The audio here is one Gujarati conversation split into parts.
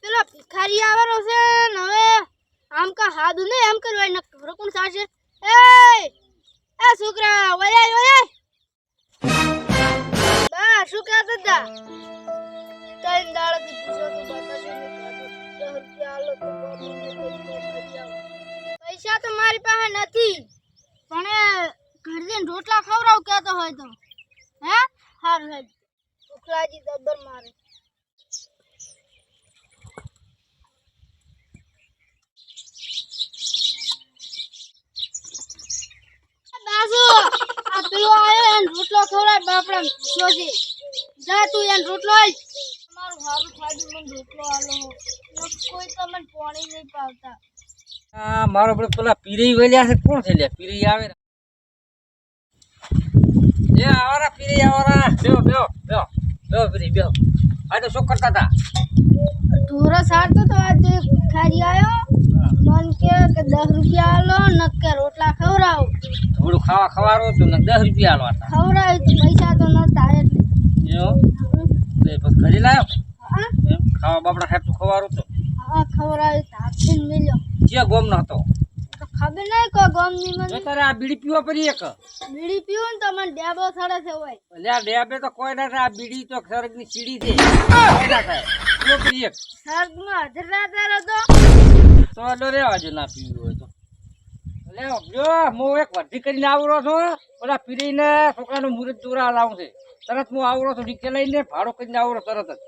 પેલો ભિખારી આવેલો છે ને હવે આમ કા હાદુ ને એમ કરવા ન ઘર કોણ સાશે એ છોકરા ઓય બા શું કહેતા હતા તઈ દાડથી પૂછો તો બતાશે ને 10 રૂપિયા આલો તો પૈસા તો મારી પાસે નથી પણ ઘર જઈને રોટલા ખવરાવ કહેતો હોય તો હે હારું હે ઉખલાજી દબર મારે બાજુ આ પેલો આયો એને રોટલો ખવરાય બાપડા જોજે જા તું એને રોટલો આલ મારું હારું ખાડી મને રોટલો આલો કોઈ તો મને પાણી નહીં પાવતા મારો પેલા પીરી વેલ્યા છે કોણ છે લે પીરી આવે એ આવરા પીરી આવરા બેઓ પીરી બેઓ આ તો શું કરતા હતા ઢોરો સારતો તો આજે ખારી આયો મન કે 10 રૂપિયા આલો નકે રોટલા ખવરાવ થોડું ખવારો તો ને 10 રૂપિયા આલવા હતા ખવરાવ તો પૈસા તો નતા એટલે જો તે પછી ઘરે લાયો હા એમ ખાવા બાપડા ખાતું ખવારો તો હા ખવરાવ તાપીન મેલ્યો જે ગોમ ન હતો તો ખબર નહીં કો ગોમની મને જો તારે આ બીડી પીવા પડી એક બીડી પીવું ને તો મને ડેબો થડે છે હોય લે ડેબે તો કોઈ ના થાય આ બીડી તો સરગની સીડી છે કોઈ ના થાય પીવો પડી એક સર્ગમાં હાજર રાતા હતો તો લો રેવા જો ના પીવું હોય તો લે જો હું એક વર્ધી કરીને આવરો છું પેલા પીરીને છોકરાનું મુહૂર્ત દોરા લાવું છે તરત હું આવરો છું રિક્ષા લઈને ભાડો કરીને આવરો તરત જ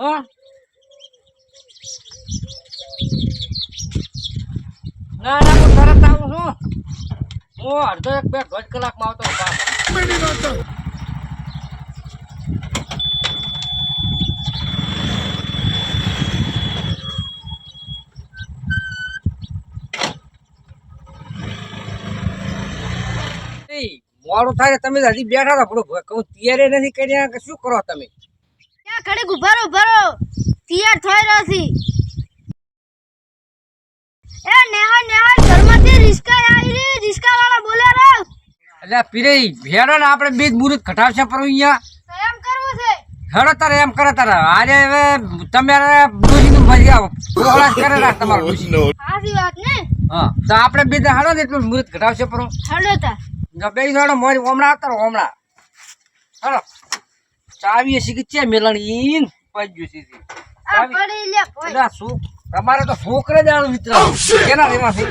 હા ના હું તરત આવું છું હું અડધો 1-2 કલાકમાં આવતો મોડું થાય તમે હજી બેઠા હતા થોડું કહું તૈયારી નથી કર્યા કે શું કરો તમે ત્યાં ઘડીક ઉભારો તૈયાર થઈ રહ્યો છી એ નેહા ઘરમાંથી રિસ્કા આવી રે રિસ્કા વાળા બોલે રે એટલે પીરે ભેડો ને આપણે બે મુહૂર્ત ઘટાડશે પર અહીંયા એમ કરવું છે હેડો તારે એમ કરે તારે આજે હવે તમે ડોસીનું ભરી આવો પ્રોગ્રામ કરે રાખ તમારો ડોસી સાચી વાત ને હા તો આપણે બે હેડો ને એટલું મુહૂર્ત ઘટાડશે પર હેડો તા જો બે હેડો મોરી ઓમણા આવતા ઓમણા હેડો ચાવી હશે કે છે મેલણી પજ્યું સીધી આ પડી લે ભાઈ એટલે શું તમારે તો છોકરે જાણું મિત્ર કેના રેવા છે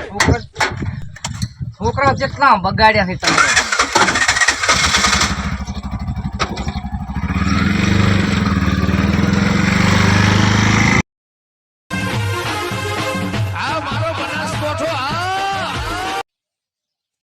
છોકરા જેટલા બગાડ્યા છે તમે